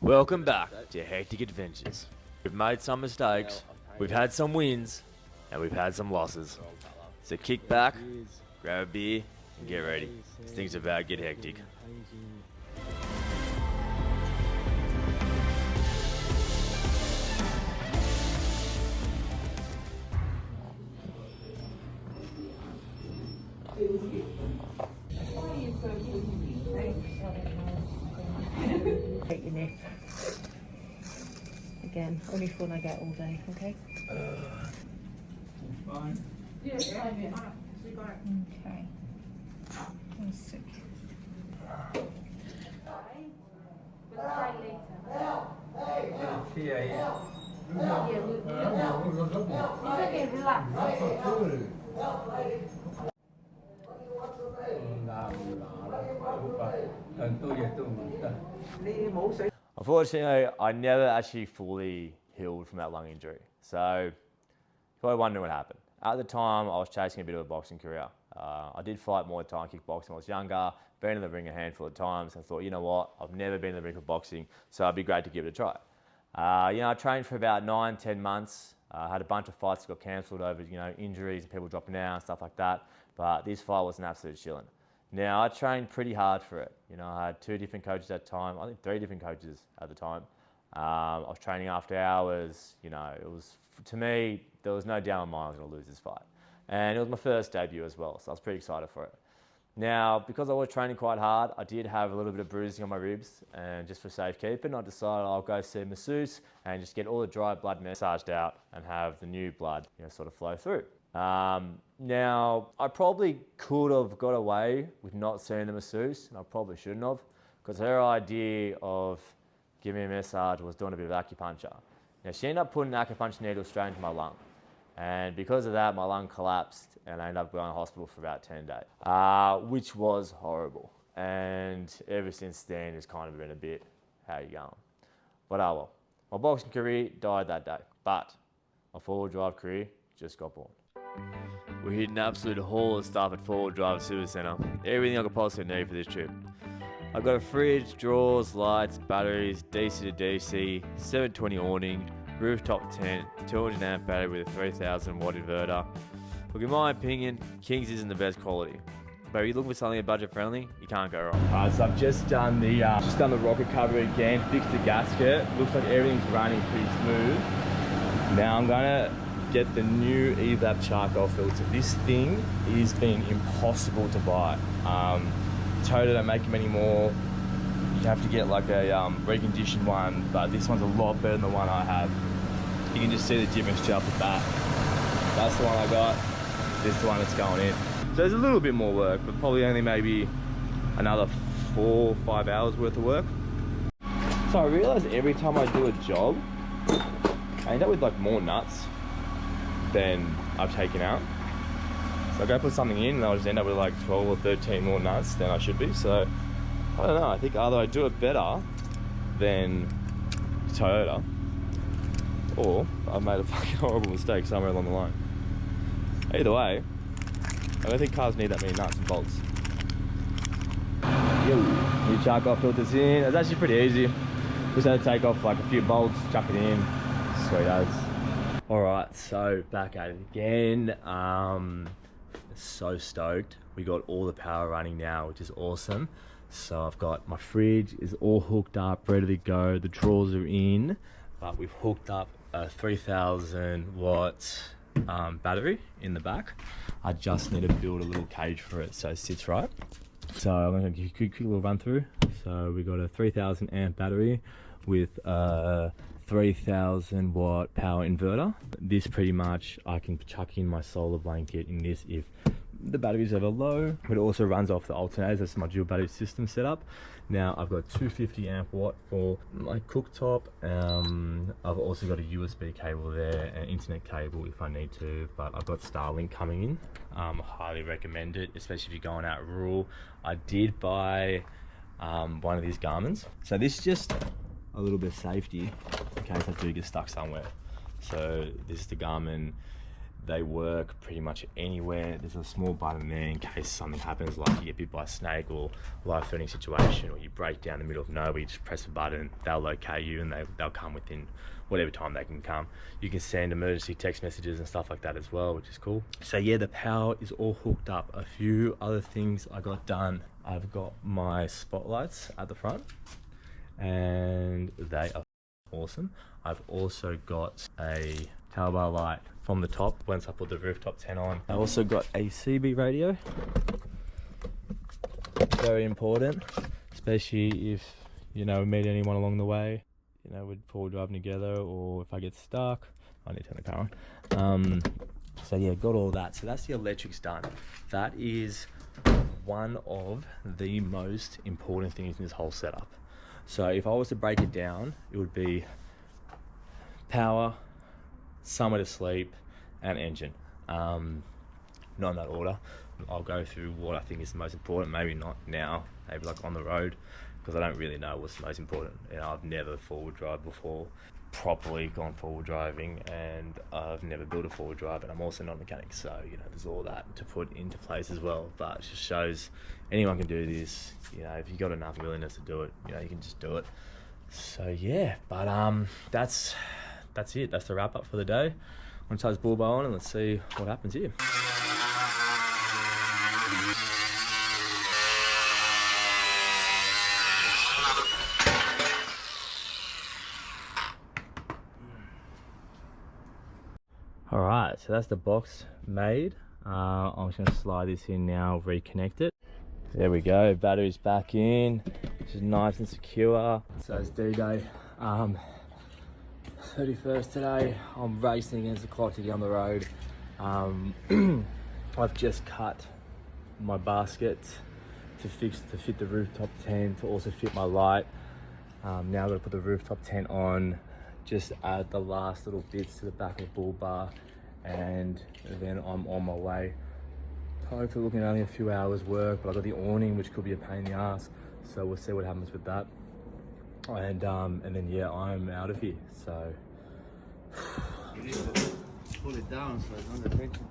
Welcome back to Hectic Adventures. We've made some mistakes, we've had some wins, and we've had some losses. So kick back, grab a beer, and get ready. Things are about to get hectic. Take your nip. Again, only fun I get all day, okay? Fine. Okay. Let's see. Unfortunately, I never actually fully healed from that lung injury. So, you're probably wondering what happened. At the time, I was chasing a bit of a boxing career. I did fight Muay Thai and kickboxing when I was younger, been in the ring a handful of times, and thought, you know what, I've never been in the ring for boxing, so it'd be great to give it a try. I trained for about 9-10 months. Had a bunch of fights that got cancelled over, injuries and people dropping out and stuff like that. But this fight was an absolute shilling. Now, I trained pretty hard for it. I had 2 different coaches at the time. I think 3 different coaches at the time. I was training after hours. It was, to me, there was no doubt in my mind I was going to lose this fight. And it was my first debut as well, so I was pretty excited for it. Now, because I was training quite hard, I did have a little bit of bruising on my ribs, and just for safekeeping, I decided I'll go see a masseuse and just get all the dry blood massaged out and have the new blood, sort of flow through. Now, I probably could have got away with not seeing the masseuse, and I probably shouldn't have, because her idea of giving me a massage was doing a bit of acupuncture. Now, she ended up putting an acupuncture needle straight into my lung. And because of that, my lung collapsed and I ended up going to hospital for about 10 days, which was horrible. And ever since then, it's kind of been a bit, how you going? But well, my boxing career died that day, but my four-wheel drive career just got born. We hit an absolute haul of stuff at Four-Wheel Drive Super Centre. Everything I could possibly need for this trip. I've got a fridge, drawers, lights, batteries, DC to DC, 720 awning, rooftop tent, 200 amp battery with a 3000 watt inverter. Look, in my opinion, Kings isn't the best quality. But if you're looking for something budget friendly, you can't go wrong. Alright, so I've just done the rocket cover again, fixed the gasket. Looks like everything's running pretty smooth. Now I'm gonna get the new evap charcoal filter. This thing is being impossible to buy. Toyota don't make them anymore. You have to get like a reconditioned one, but this one's a lot better than the one I have. You can just see the difference straight off the bat. That's the one I got. This is the one that's going in. So there's a little bit more work, but probably only maybe another 4 or 5 hours worth of work. So I realize every time I do a job, I end up with like more nuts than I've taken out. So I go put something in and I'll just end up with like 12 or 13 more nuts than I should be. So I don't know, I think either I do it better than Toyota, or I've made a fucking horrible mistake somewhere along the line. Either way, I don't think cars need that many nuts and bolts. Yo, new charcoal filters in. It's actually pretty easy. Just had to take off like a few bolts, chuck it in. Sweet as. Alright, so back at it again. So stoked. We got all the power running now, which is awesome. So I've got my fridge is all hooked up, ready to go. The drawers are in, but we've hooked up a 3000 watt battery in the back. I just need to build a little cage for it so it sits right. So I'm going to give you a quick little run through. So we got a 3000 amp battery with a 3000 watt power inverter. This pretty much I can chuck in my solar blanket in this if the battery's ever low, but it also runs off the alternators. That's my dual battery system setup. Now I've got 250 amp watt for my cooktop. I've also got a USB cable there and internet cable if I need to, but I've got Starlink coming in. Highly recommend it, especially if you're going out rural. I did buy one of these Garmin's. So this is just a little bit of safety in case I do get stuck somewhere. So this is the Garmin They work pretty much anywhere. There's a small button there in case something happens, like you get bit by a snake or life-threatening situation, or you break down in the middle of nowhere. You just press a button, they'll locate you, and they'll come within whatever time they can come. You can send emergency text messages and stuff like that as well, which is cool. So yeah, the power is all hooked up. A few other things I got done. I've got my spotlights at the front, and they are awesome. I've also got a tail bar light from the top once I put the rooftop tent on. I also got a CB radio. Very important, especially if, you know, we meet anyone along the way, you know, we're forward driving together, or if I get stuck, I need to turn the car on. So yeah, got all that. So that's the electrics done. That is one of the most important things in this whole setup. So if I was to break it down, it would be power, somewhere to sleep, and engine. Not in that order. I'll go through what I think is the most important. Maybe not now, maybe like on the road, because I don't really know what's the most important. You know, I've never forward drive before, properly gone forward driving, and I've never built a forward drive, and I'm also not a mechanic, so you know, there's all that to put into place as well. But it just shows anyone can do this. You know, if you've got enough willingness to do it, you know, you can just do it. So yeah, but that's it. That's the wrap up for the day. I'm gonna tie this bull bow on and let's see what happens here. All right, so that's the box made. I'm just gonna slide this in now, reconnect it. There we go, battery's back in, which is nice and secure. So it's D-Day, 31st today. I'm racing against the clock to get on the road. I've just cut my basket to fit the rooftop tent, to also fit my light. Now I've got to put the rooftop tent on, just add the last little bits to the back of the bull bar, and then I'm on my way. Hopefully looking at only a few hours work, but I've got the awning, which could be a pain in the ass, so we'll see what happens with that. And then yeah, I'm out of here. So You need to pull it down so it's under tension.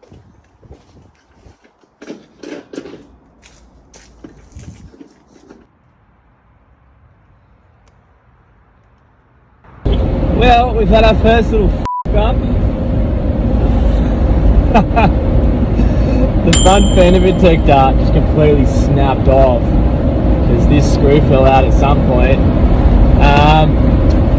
well, we've had our first little up. The front fender protector just completely snapped off because this screw fell out at some point.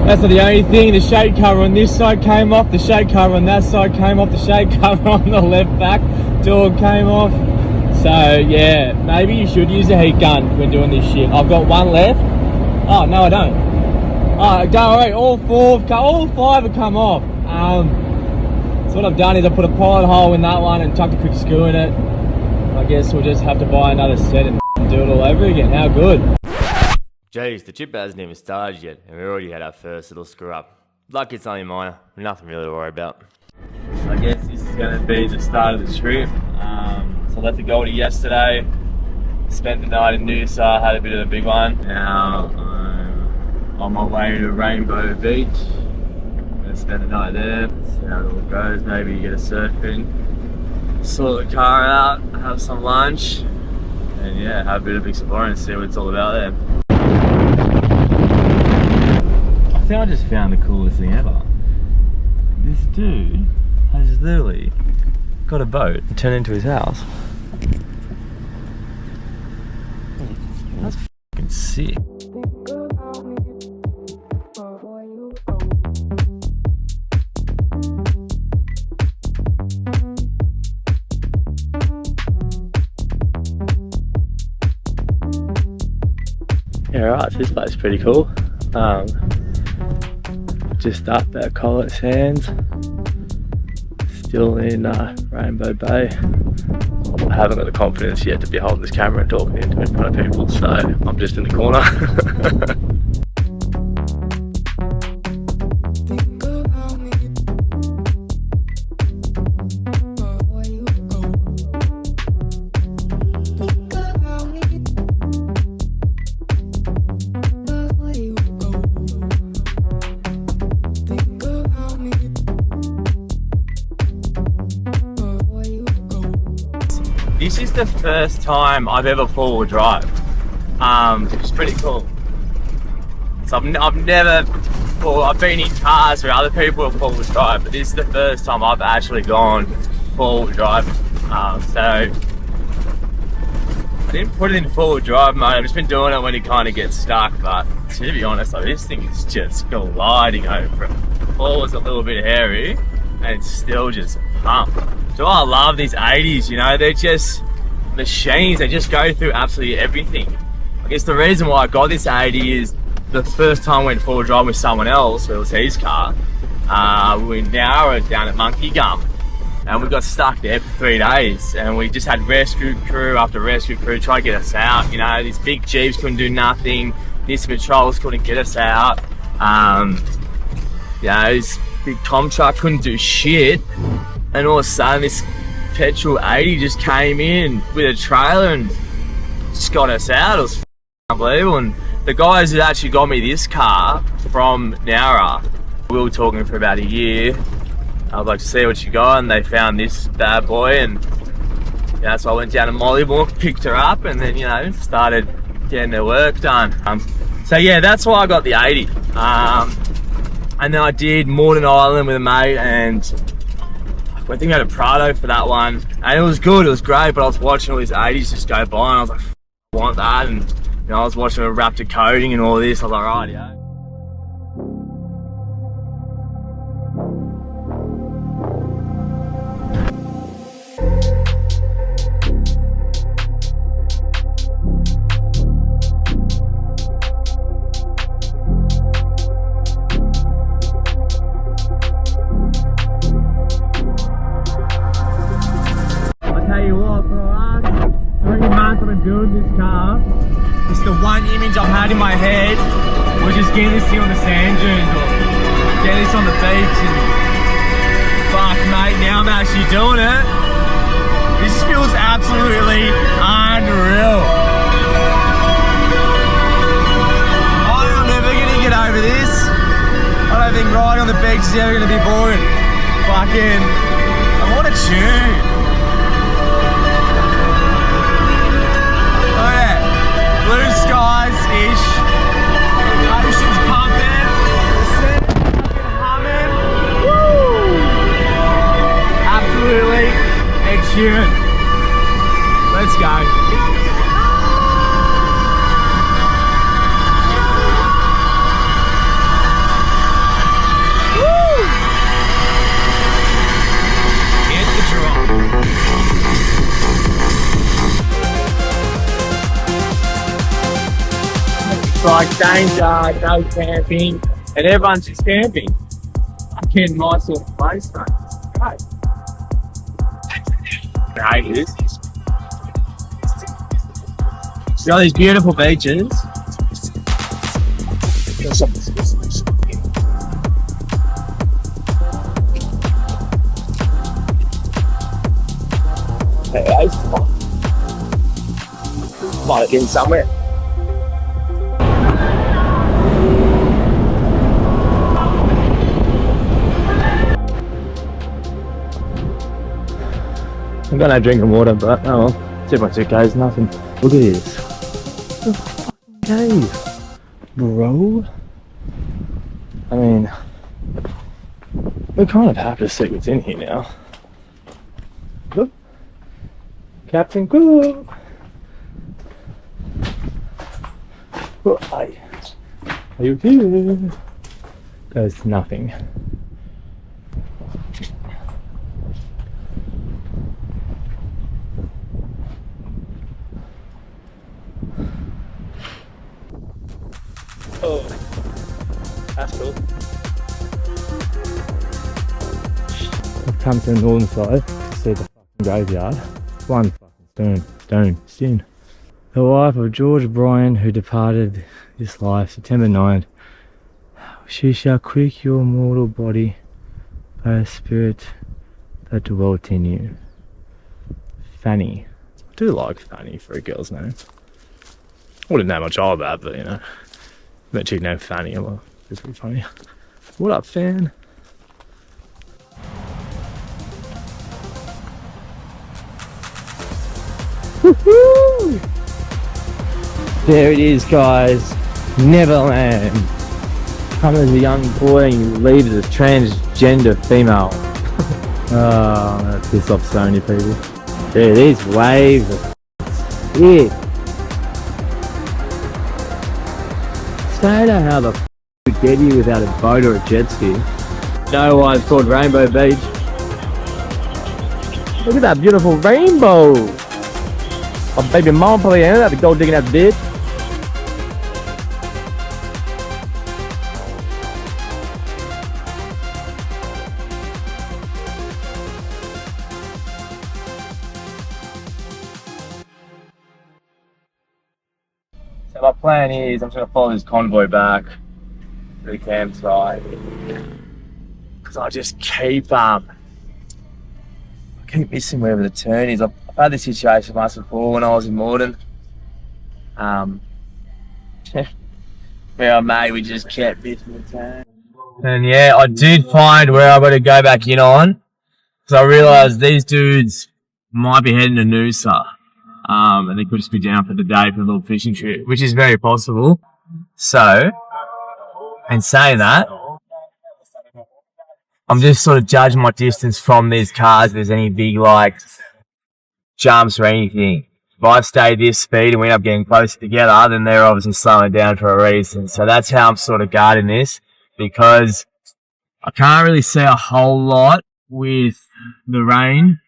That's not the only thing. The shade cover on this side came off, the shade cover on that side came off, the shade cover on the left back door came off. So yeah, maybe you should use a heat gun when doing this shit. I've got one left. Oh no, I don't. Oh, don't worry, all five have come off. So what I've done is I put a pilot hole in that one and tucked a quick screw in it. I guess we'll just have to buy another set and do it all over again. How good? Jeez, the trip hasn't even started yet, and we already had our first little screw up. Lucky it's only minor, nothing really to worry about. I guess this is going to be the start of the trip. So I left the Goldie yesterday, spent the night in Noosa, had a bit of a big one. Now I'm on my way to Rainbow Beach. I'm going to spend the night there, see how it all goes, maybe get a surf in, sort the car out, have some lunch, and yeah, have a bit of exploring and see what it's all about there. I think I just found the coolest thing ever. This dude has literally got a boat and turned it into his house. That's fucking sick. Yeah, right, so this place is pretty cool. Just up at Collet Sands, still in Rainbow Bay. I haven't got the confidence yet to be holding this camera and talking into it in front of people, so I'm just in the corner. this is the first time I've ever four-wheel drive, which is pretty cool. So I've never, well, I've been in cars where other people have four-wheel drive, but this is the first time I've actually gone four-wheel drive. So I didn't put it in four-wheel drive mode. I've just been doing it when it kind of gets stuck. But to be honest, like, this thing is just gliding over it. Floor was a little bit hairy, and it's still just pumped. So I love these 80s. You know, they're just machines. They just go through absolutely everything. I guess the reason why I got this 80 is the first time I went four-wheel drive with someone else, it was his car. We were in Nowra down at Monkey Gum, and we got stuck there for 3 days, and we just had rescue crew after rescue crew try to get us out. You know, these big Jeeps couldn't do nothing, these patrols couldn't get us out. You know, this big tom truck couldn't do shit, and all of a sudden this petrol 80 just came in with a trailer and just got us out. It was unbelievable. And the guys that actually got me this car from Nowra, we were talking for about a year. I was like, see what you got, and they found this bad boy, and you know, so I went down to Mollymoor, picked her up, and then, you know, started getting their work done. So yeah, that's why I got the 80. And then I did Morden Island with a mate, and I think we had a Prado for that one, and it was good, it was great, but I was watching all these 80s just go by, and I was like, I want that. And you know, I was watching a Raptor coating and all this. I was like, right, yeah. I'll tell you what, for the last 3 months I've been building this car. It's the one image I've had in my head was just getting this thing on the sand dunes or getting this on the beach, and fuck mate, now I'm actually doing it. This feels absolutely unreal. I'm never gonna get over this. I don't think riding on the beach is ever gonna be boring. Fucking, what a tune. Blue skies-ish, ocean's pumping, the sand's fucking humming, woo! Absolutely, Ed Sheeran. Let's go. Woo! Hit the drop. Like danger, no camping, and everyone's just camping. Fucking nice little place, mate. It's great. I hate this. See all these beautiful beaches. Hey guys, might have been somewhere. I'm gonna drink some water, but oh well. It's my suitcase, nothing. Look at this. The fucking cave, bro. I mean, we kind of have to see what's in here now. Look, Captain Cook. Oh, are you here? There's nothing. Oh, that's cool. I've come to the northern side to see the fucking graveyard. One fucking stone, sin. The wife of George Bryan, who departed this life September 9th, she shall quit your mortal body by a spirit that dwelt in you. Fanny. I do like Fanny for a girl's name. I wouldn't know much all about, but you know. That chick named Fanny, well, it's pretty funny. What up, fan? Woohoo! There it is, guys. Neverland. Come as a young boy and you leave as a transgender female. Oh, I'm gonna piss off so many people. Dude, these waves are sick. So I don't know how the f would get you without a boat or a jet ski. You know why it's called Rainbow Beach? Look at that beautiful rainbow. Oh, baby mom probably ended up gold digging that ditch. So my plan is I'm just going to follow this convoy back to the campsite because I just keep missing wherever the turn is. I've had this situation once before when I was in Morden. Where mate, we just kept missing the turn. And yeah, I did find where I've got to go back in on. So I realised these dudes might be heading to Noosa. And they could just be down for the day for a little fishing trip, which is very possible. So, in saying that, I'm just sort of judging my distance from these cars if there's any big, like, jumps or anything. If I stay this speed and we end up getting closer together, then they're obviously slowing down for a reason. So that's how I'm sort of guarding this, because I can't really see a whole lot with the rain.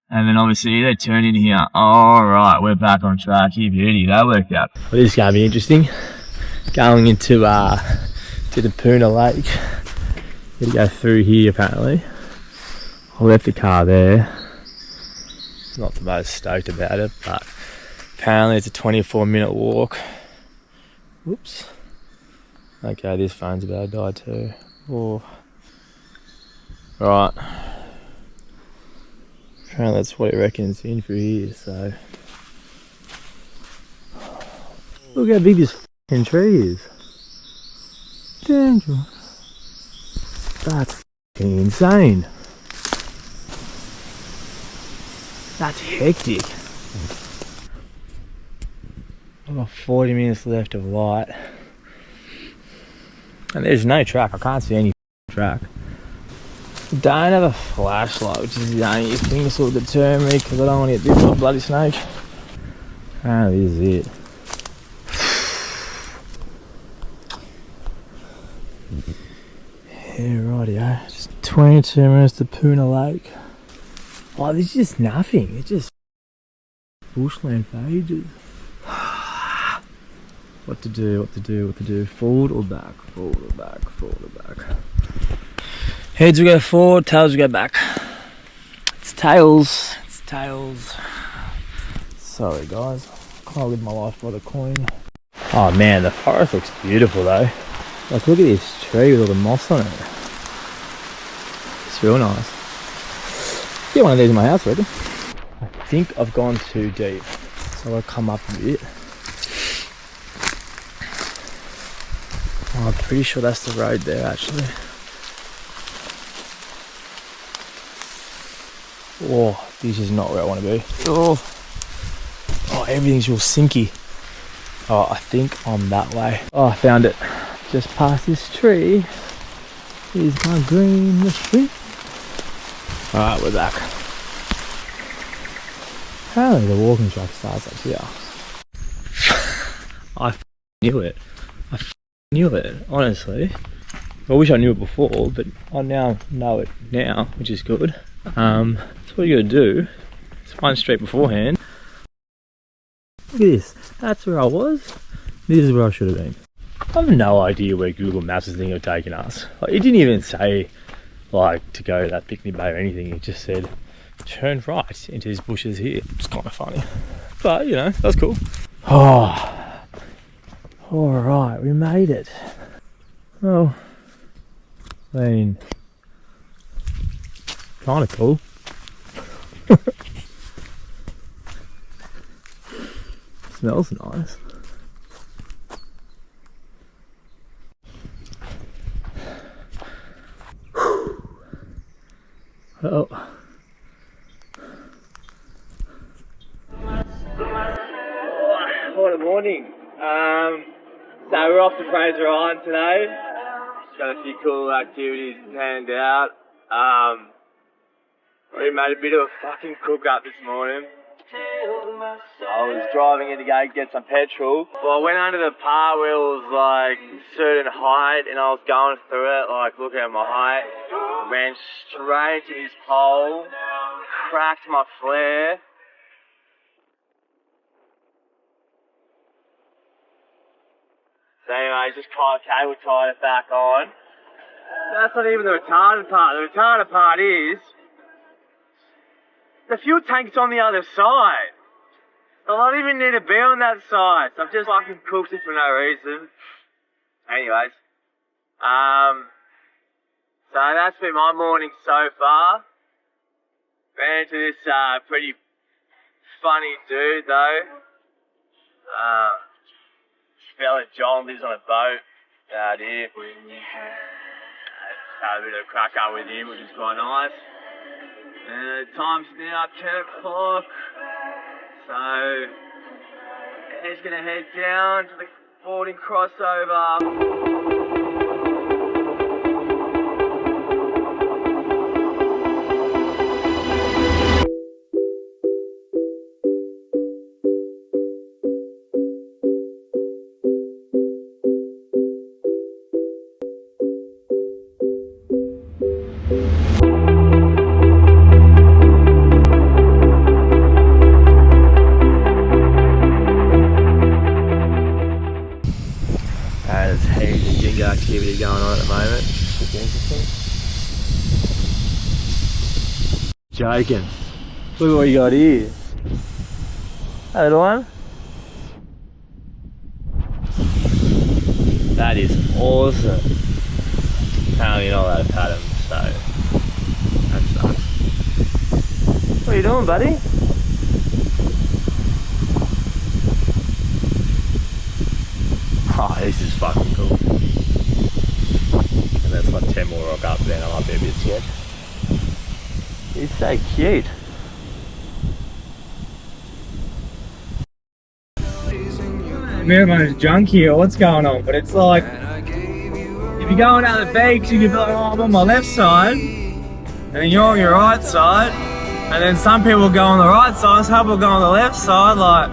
And then obviously they turn in here. Alright, we're back on track. Here, beauty, that worked out. Well, this is going to be interesting. Going into to the Puna Lake. Got to go through here apparently. I left the car there. Not the most stoked about it, but apparently it's a 24-minute walk. Whoops. Okay, this phone's about to die too. Oh. Right. Apparently that's what it reckons in for here, so. Look how big this f***ing tree is. Damn. That's f***ing insane. That's hectic. I've got 40 minutes left of light. And there's no track, I can't see any track. Don't have a flashlight, which is the only thing that's will deter me because I don't want to get bit by a bloody snake. Oh, this is it. Yeah, rightio. Just 22 minutes to Puna Lake. Oh, this is just nothing. It's just bushland for ages. What to do? Forward or back? Forward or back? Forward or back? Heads will go forward, tails will go back. It's tails. It's tails. Sorry guys, can't live my life by the coin. Oh man, the forest looks beautiful though. Like look at this tree with all the moss on it. It's real nice. Get one of these in my house, ready? I think I've gone too deep, so I'll come up a bit. Oh, I'm pretty sure that's the road there actually. Oh, this is not where I want to be. Oh, everything's real sinky. Oh, I think I'm that way. Oh, I found it. Just past this tree is my green tree. Alright, we're back. Apparently the walking track starts up here. I knew it. I knew it, honestly. I wish I knew it before, but I now know it now, which is good. So what you gotta do is find straight beforehand. Look at this. That's where I was. This is where I should have been. I have no idea where Google Maps is thinking of taking us. Like, it didn't even say like to go to that picnic bay or anything. It just said turn right into these bushes here. It's kind of funny, but you know, that's cool. Oh, all right, we made it. Well, I mean, kind of cool. Smells nice. Oh, off to Fraser Island today. Got a few cool activities planned out. We made a bit of a fucking cook up this morning. I was driving in to go get some petrol. Well, I went under the part where it was like a certain height and I was going through it, like looking at my height. Ran straight to this pole, cracked my flare. So anyway, just cable tied it back on. That's not even the retarded part. The retarded part is the fuel tank's on the other side. I don't even need to be on that side. So I've just fucking cooked it for no reason. Anyways. So that's been my morning so far. Ran into this pretty funny dude though. Fella John lives on a boat out here. Had a bit of a crack up with him, which is quite nice. And the time's now 10 o'clock. So, he's gonna head down to the boarding crossover. There's heaps of jingo activity going on at the moment. Should be interesting. Joking. Look at what you got here. Hey, little one. That is awesome. Apparently you're not allowed to pat him, so that sucks. What are you doing, buddy? Oh, this is fucking cool. And there's like 10 more rock up there and I might be a bit scared. He's so cute. Everyone's drunk here, what's going on? But it's like, if you're going down the beach, you can be like, oh, I'm on my left side, and then you're on your right side, and then some people go on the right side, some people go on the left side, like,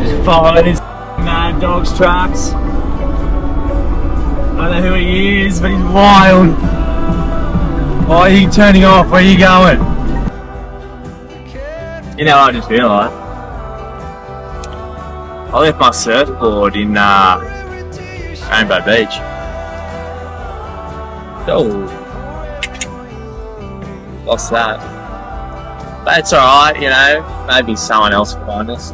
just follow this mad dog's tracks. I don't know who he is, but he's wild. Why are you turning off? Where are you going? You know what I just realised? I left my surfboard in Rainbow Beach. Oh, lost that. But it's alright, you know. Maybe someone else will find us.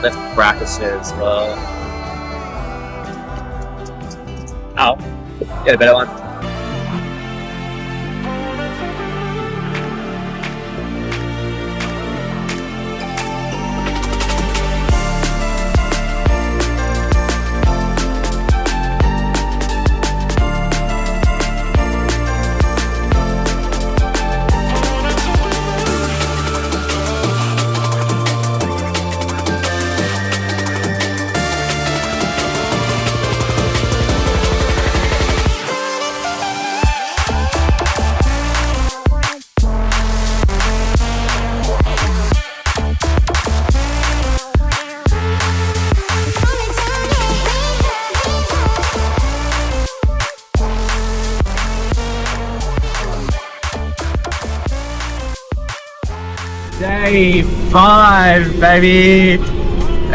Left the brackets there as well. Oh, get a better one. Day 5, baby,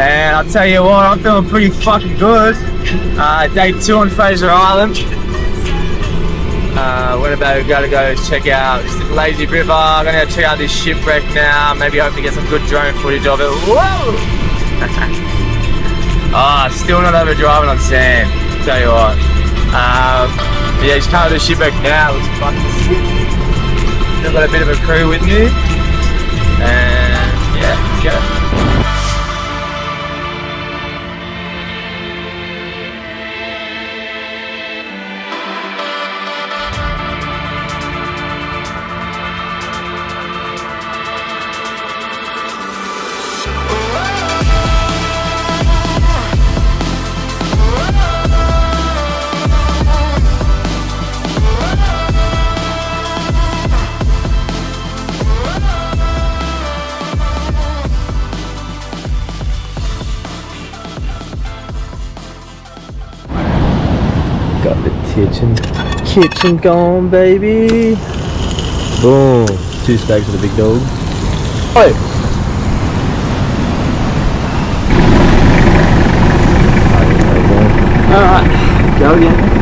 and I'll tell you what, I'm feeling pretty fucking good. Day 2 on Fraser Island. We're about to go check out the Lazy River. I'm gonna go check out this shipwreck now. Maybe hopefully get some good drone footage of it. Whoa! Still not over driving on sand. Tell you what. Yeah, just coming to the shipwreck now. It was fucking sick. Still got a bit of a crew with me. And yeah, let's go. Kitchen gone, baby. Boom. 2 stacks of the big dog. Oh. Alright, go again.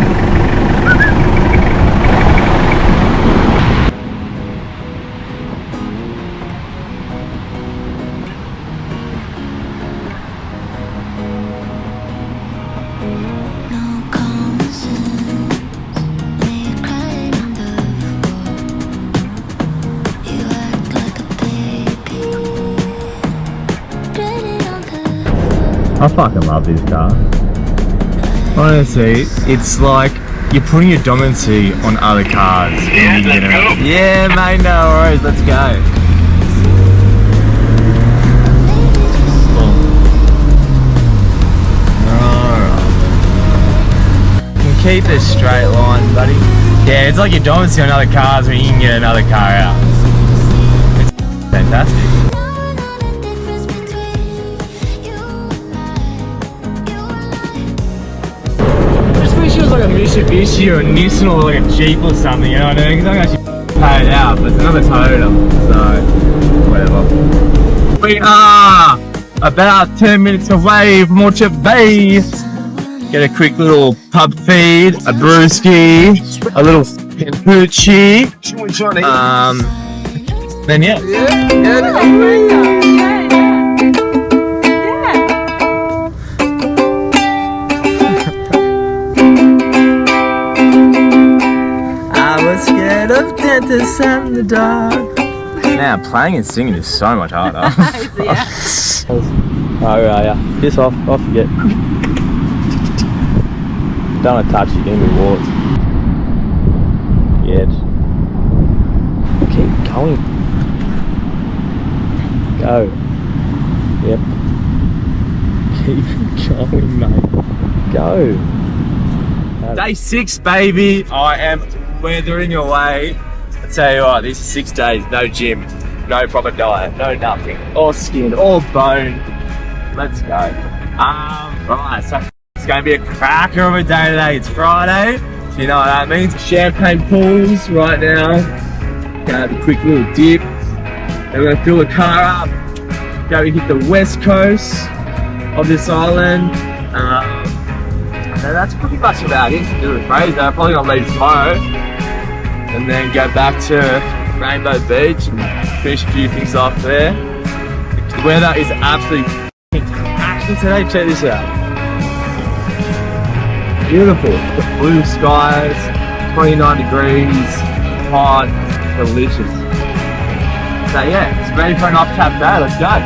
I fucking love this car. Honestly, it's like you're putting your dominancy on other cars. Yeah, let's go. Yeah, mate, no worries, let's go. Alright. You can keep this straight line, buddy. Yeah, it's like your dominancy on other cars when you can get another car out. It's fantastic. She was like a Mitsubishi or a Nissan or like a Jeep or something, you know what I mean? Because I can actually pay it out, but it's another Toyota, so whatever. We are about 10 minutes away from Orchard Bay. Get a quick little pub feed, a brewski, a little poochie. Then scared of dentists and the dark. Now playing and singing is so much harder. Oh, piss off you get. Don't want to touch you, give me warts. Yeah. Keep going. Go. Yep. Keep going, mate. Go. Day 6, baby. I am weathering away. I tell you what, these are 6 days, no gym, no proper diet, no nothing, all skin, all bone. Let's go. Right, so it's going to be a cracker of a day today. It's Friday, so you know what that means. Champagne pools right now. Gonna have a quick little dip. Then we're going to fill the car up, go hit the west coast of this island. So that's pretty much about it to do with Fraser. I'm probably going to leave tomorrow and then go back to Rainbow Beach and finish a few things off there. The weather is absolutely fantastic today. Check this out. Beautiful. The blue skies, 29 degrees, hot, delicious. So yeah, it's ready for an off-tap day. Let's go.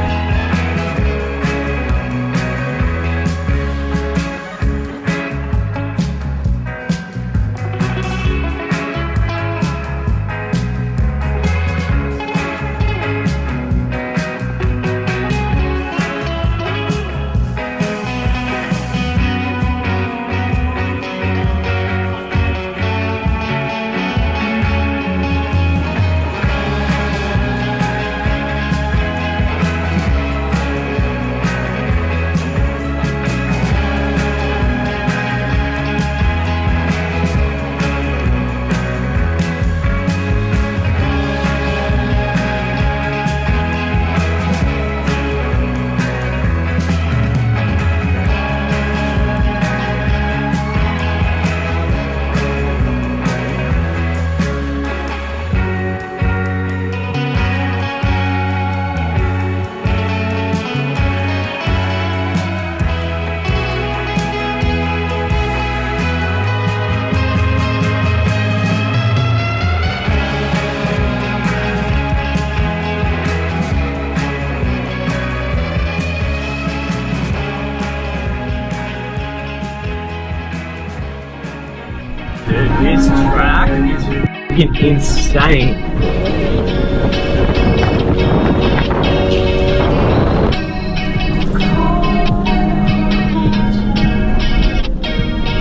This track is fucking insane.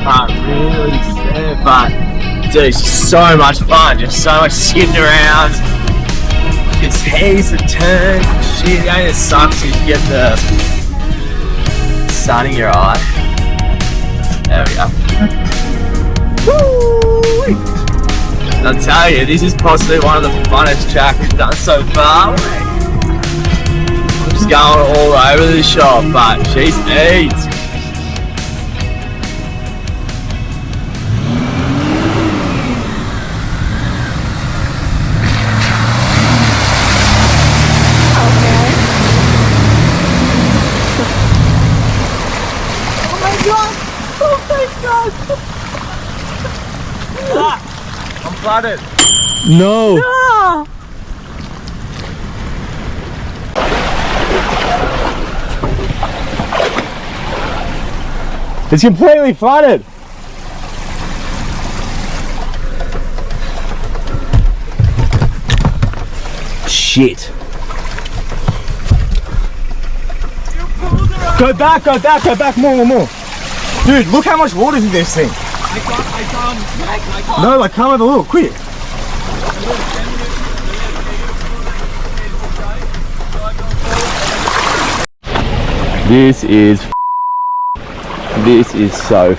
Can't really say it, but dude, it's so much fun. Just so much skidding around. It's heaps of turns. Shit, the only thing that sucks is you get the sun in your eye. There we go. Woo! I'll tell you, this is possibly one of the funnest tracks we've done so far. I'm just going all over the shop, but she's eats. I'm flooded. No. It's completely flooded. Shit. Go back, more. Dude, look how much water's in this thing. I can't. No, like come have a look, quick. This is so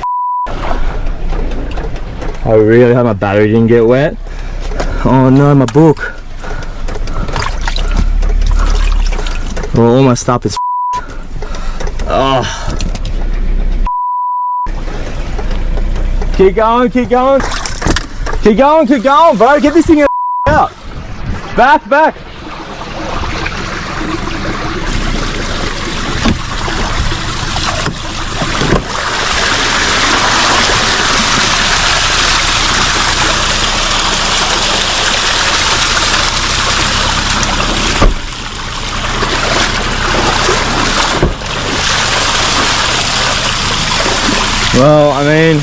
I really hope my battery didn't get wet. Oh no, my book. Well, all my stuff is oh. Keep going, bro. Get this thing out. Back. Well, I mean,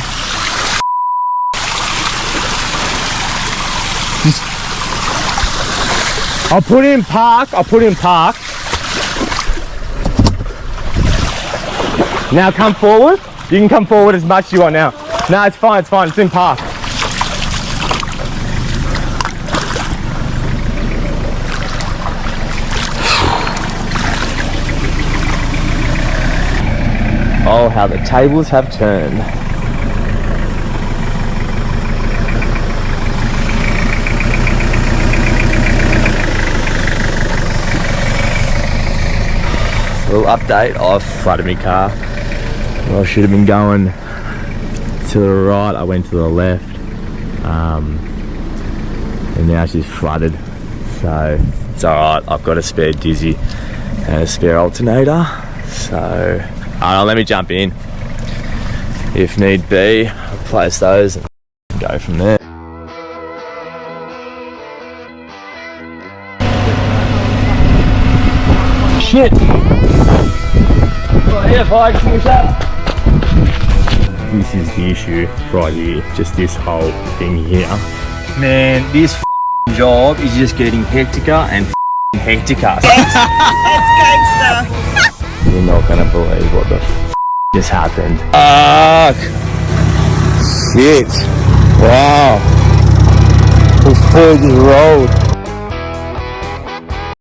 I'll put in park. Now come forward. You can come forward as much as you want now. No, it's fine. It's in park. Oh, how the tables have turned. Little update, I've flooded my car. Well, I should have been going to the right, I went to the left. And now she's flooded. So it's alright, I've got a spare dizzy and a spare alternator. So let me jump in. If need be, replace those and go from there. Shit! Oh yeah, folks, mishaps. This is the issue right here, just this whole thing here. Man, this f***ing job is just getting hecticer and hecticer. That's gangster. You're not gonna believe what the f*** just happened. Fuck! Shit! Wow! This food just rolled.